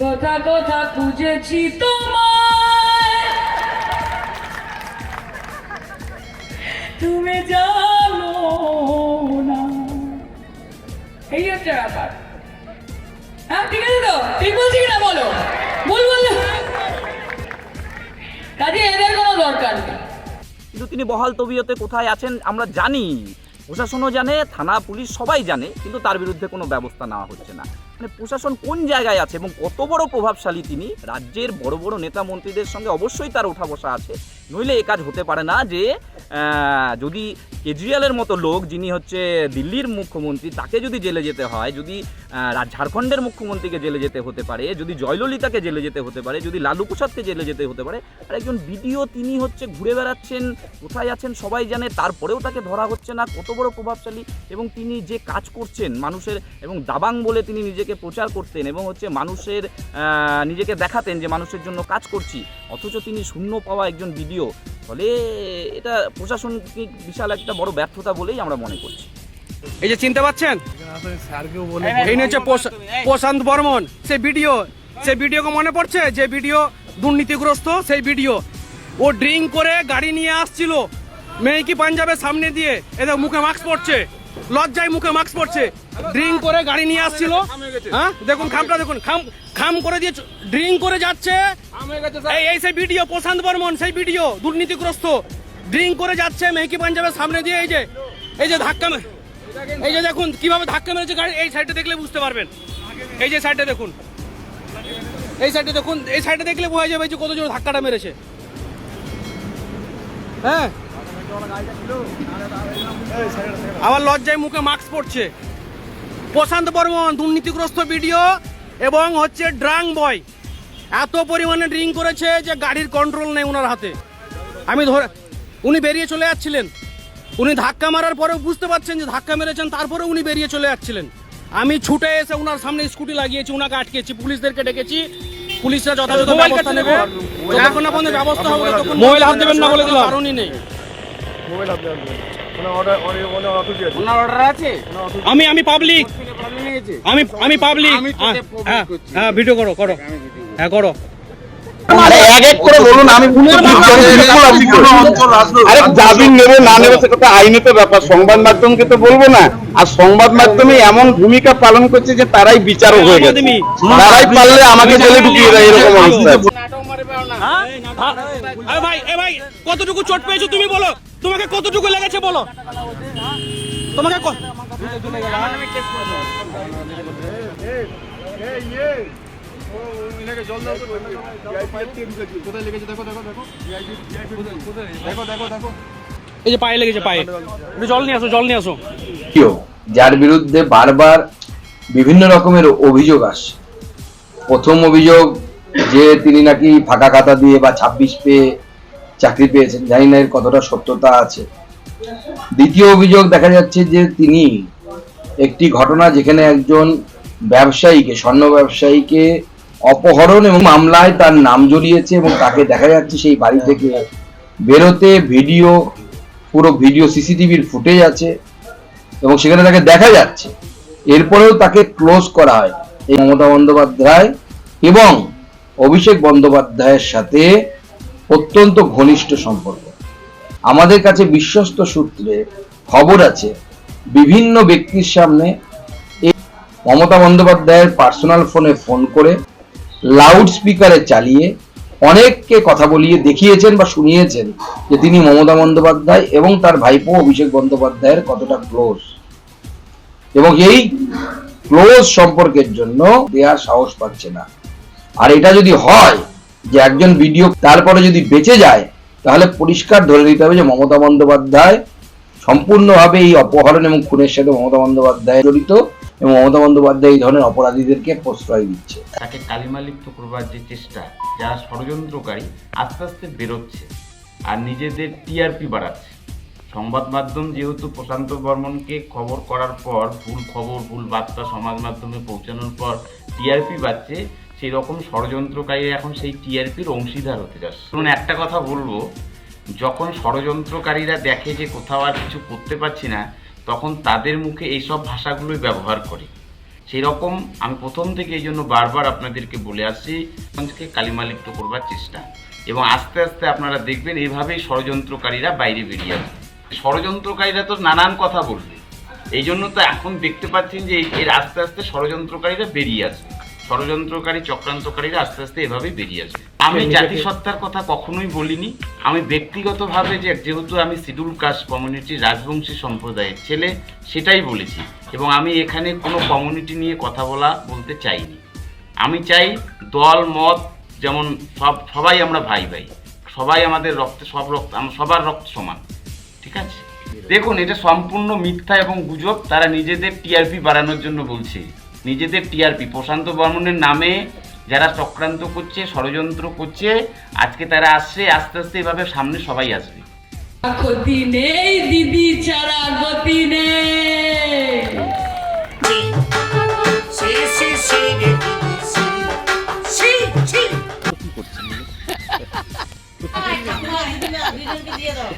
কথা কথা খুঁজেছি তোমায়, তুমি জানো না। এই হচ্ছে ব্যাপার। হ্যাঁ ঠিক আছে তো, ঠিক বলছি কিনা বলো, ভুল বললে কাজে এদের কোনো দরকার নেই। কিন্তু তিনি বহাল তবিয়তে কোথায় আছেন আমরা জানি, প্রশাসনও জানে, থানা পুলিশ সবাই জানে, কিন্তু তার বিরুদ্ধে কোনো ব্যবস্থা নেওয়া হচ্ছে না। মানে প্রশাসন কোন জায়গায় আছে এবং কত বড় প্রভাবশালী তিনি, রাজ্যের বড় বড় নেতা মন্ত্রীদের সঙ্গে অবশ্যই তার ওঠা বসা আছে, নইলে এ কাজ হতে পারে না যে যদি কেজরিওয়ালের মতো লোক, যিনি হচ্ছে দিল্লির মুখ্যমন্ত্রী, তাকে যদি জেলে যেতে হয়, যদি ঝাড়খণ্ডের মুখ্যমন্ত্রীকে জেলে যেতে হতে পারে, যদি জয়ললিতাকে জেলে যেতে হতে পারে, যদি লালু প্রসাদকে জেলে যেতে হতে পারে, আর একজন বিডিও তিনি হচ্ছে ঘুরে বেড়াচ্ছেন, কোথায় আছেন সবাই জানে, তারপরেও তাকে ধরা হচ্ছে না। কত বড় প্রভাবশালী, এবং তিনি যে কাজ করছেন মানুষের, এবং দাবাং বলে তিনি নিজেকে প্রচার করতেন এবং হচ্ছে মানুষের নিজেকে দেখাতেন যে মানুষের জন্য কাজ করছি, অথচ তিনি শূন্য পাওয়া একজন বিডিও। ফলে এটা প্রশাসনিক বিশাল একটা বড় ব্যর্থতা বলেই আমরা মনে করছি। এই যে চিনতে পাচ্ছেন, এই হচ্ছে প্রশান্ত বর্মন, সেই ভিডিওকে মনে পড়ছে, যে ভিডিও দুর্নীতিগ্রস্ত, সেই ভিডিও। ও ড্রিঙ্ক করে গাড়ি নিয়ে আসছিল মেহকি পাঞ্জাবের সামনে দিয়ে, এদের মুখে মাস্ক পড়ছে, লজ্জায় মুখে মাস্ক পড়ছে, ড্রিঙ্ক করে গাড়ি নিয়ে আসছিল। হ্যাঁ দেখুন খামটা দেখুন, খাম করে দিয়ে ড্রিঙ্ক করে যাচ্ছে। এই সেই ভিডিও, প্রশান্ত বর্মন সেই ভিডিও, দুর্নীতিগ্রস্ত, ড্রিঙ্ক করে যাচ্ছে মেহকি পাঞ্জাবের সামনে দিয়ে। এই যে ধাক্কা, এই যে দেখুন কিভাবে ধাক্কা মেরেছে গাড়ি, এই সাইডে দেখলে বুঝতে পারবেন। এই যে সাইডে দেখুন, এই সাইডে দেখুন, এই সাইডে দেখলে বোঝা যাবে যে কত জোর ধাক্কাটা মেরেছে। হ্যাঁ আবার লজ্জায় মুখে মাস্ক পড়ছে। প্রশান্ত বর্মন দুর্নীতিগ্রস্ত ভিডিও এবং হচ্ছে ড্রাং বয়, এত পরিমাণে ড্রিঙ্ক করেছে যে গাড়ির কন্ট্রোল নেই ওনার হাতে। উনি বেরিয়ে চলে যাচ্ছিলেন, উনি ধাক্কা মারার পরেও বুঝতে পারছেন যে ধাক্কা মেরেছেন, তারপরে উনি বেরিয়ে চলে যাচ্ছিলেন। আমি ছুটে এসে ওনার সামনে স্কুটি লাগিয়েছি, ওনাকে আটকেছি, পুলিশদেরকে ডেকেছি, পুলিশরা যথাযথ ব্যবস্থা নেবে। যতক্ষণ না পর্যন্ত ব্যবস্থা হবে ততক্ষণ মোবাইল হাত দেবেন না বলে দিলাম, কারণই নেই। আমি পাবলিক, আমি পাবলিক। হ্যাঁ ভিডিও করো, হ্যাঁ করো। এক এক করে বলুন, আমি আরে জামিন নেবে না নেবে সেটা আইনত ব্যাপার, সংবাদ মাধ্যমকে তো বলবো না। আর সংবাদ মাধ্যমে এমন ভূমিকা পালন করছে যে তারাই বিচারক হয়ে গেছে, তারাই পারলে আমাকে জেলে ঢুকিয়ে দেয়, এরকম অবস্থা। ভাই কতটুকু চোট পেয়েছো তুমি বলো, তোমাকে কতটুকু লেগেছে বলো, তোমাকে এই যে পায়ে লেগেছে, পায়ে জল নিয়ে আসো। যার বিরুদ্ধে বারবার বিভিন্ন রকমের অভিযোগ আসে। প্রথম অভিযোগ যে তিনি নাকি ফাঁকা খাতা দিয়ে বা 26 পেয়ে চাকরি পেয়েছেন, জানি না এর কতটা সত্যতা আছে। দ্বিতীয় অভিযোগ দেখা যাচ্ছে যে তিনি একটি ঘটনা যেখানে একজন ব্যবসায়ীকে, স্বর্ণ ব্যবসায়ীকে অপহরণ এবং মামলায় তার নাম জড়িয়েছে, এবং তাকে দেখা যাচ্ছে সেই বাড়ি থেকে বেরোতে, পুরো ভিডিও সিসিটিভির ফুটেজ আছে এবং সেখানে তাকে দেখা যাচ্ছে। এরপরেও তাকে ক্লোজ করা হয়। এই মমতা বন্দ্যোপাধ্যায় এবং অভিষেক বন্দ্যোপাধ্যায়ের সাথে অত্যন্ত ঘনিষ্ঠ সম্পর্ক। আমাদের কাছে বিশ্বস্ত সূত্রে খবর আছে, বিভিন্ন ব্যক্তির সামনে এই মমতা বন্দ্যোপাধ্যায়ের পার্সোনাল ফোনে ফোন করে, লাউড স্পিকারে চালিয়ে অনেককে কথা বলিয়ে দেখিয়েছেন বা শুনিয়েছেন যে তিনি মমতা বন্দ্যোপাধ্যায় এবং তার ভাইপো অভিষেক বন্দ্যোপাধ্যায়ের কতটা ক্লোজ, এবং এই ক্লোজ সম্পর্কের জন্য দেওয়ার সাহস পাচ্ছে না। আর এটা যদি হয় যে একজন ভিডিও তারপরে যদি বেঁচে যায়, তাহলে পরিষ্কার ধরে নিতে হবে যে মমতা বন্দ্যোপাধ্যায় সম্পূর্ণভাবে এই অপহরণ এবং খুনের সাথে মমতা বন্দ্যোপাধ্যায় জড়িত, এবং মমতা বন্দ্যোপাধ্যায় এই ধরনের অপরাধীদেরকে প্রশ্রয় দিচ্ছে। তাকে কালিমালিপ্ত করবার যে চেষ্টা, যারা ষড়যন্ত্রকারী আস্তে আস্তে বেরোচ্ছে আর নিজেদের টিআরপি বাড়াচ্ছে। সংবাদ মাধ্যম যেহেতু প্রশান্ত বর্মনকে খবর করার পর ভুল খবর, ভুল বার্তা সমাজ মাধ্যমে পৌঁছানোর পর টিআরপি বাড়ছে, সেই রকম ষড়যন্ত্রকারীরা এখন সেই টিআরপির অংশীদার হতে যাচ্ছে। শুনুন, একটা কথা বলবো, যখন ষড়যন্ত্রকারীরা দেখে যে কোথাও আর কিছু করতে পারছি না, তখন তাদের মুখে এইসব ভাষাগুলোই ব্যবহার করে। সেই রকম আমি প্রথম থেকে এই জন্য বারবার আপনাদেরকে বলে আসছি সমাজকে কালিমালিপ্ত করবার চেষ্টা, এবং আস্তে আস্তে আপনারা দেখবেন এইভাবেই ষড়যন্ত্রকারীরা বাইরে বেরিয়ে আসবে। ষড়যন্ত্রকারীরা তো নানান কথা বলবে, এই জন্য তো এখন দেখতে পাচ্ছেন যে এর আস্তে আস্তে ষড়যন্ত্রকারীরা বেরিয়ে আসবে, ষড়যন্ত্রকারী চক্রান্তকারীরা আস্তে আস্তে এভাবেই বেরিয়ে আসবে। আমি জাতিসত্তার কথা কখনোই বলিনি, আমি ব্যক্তিগতভাবে যেহেতু আমি শিডিউল কাস্ট কমিউনিটির রাজবংশী সম্প্রদায়ের ছেলে সেটাই বলেছি, এবং আমি এখানে কোনো কমিউনিটি নিয়ে কথা বলতে চাইনি। আমি চাই দল মত যেমন সবাই আমরা ভাই ভাই, সবাই আমাদের রক্তে সবার রক্ত সমান, ঠিক আছে? দেখুন, এটা সম্পূর্ণ মিথ্যা এবং গুজব। তারা নিজেদের টিআরপি বাড়ানোর জন্য বলছে, নিজেদের টিআরপি। প্রশান্ত বর্মনের নামে যারা চক্রান্ত করছে, ষড়যন্ত্র করছে, আজকে তারা আসছে, আস্তে আস্তে এভাবে সামনে সবাই আসবে। গতি নেই দিদি ছাড়া গতি নেই। দিয়ে দাও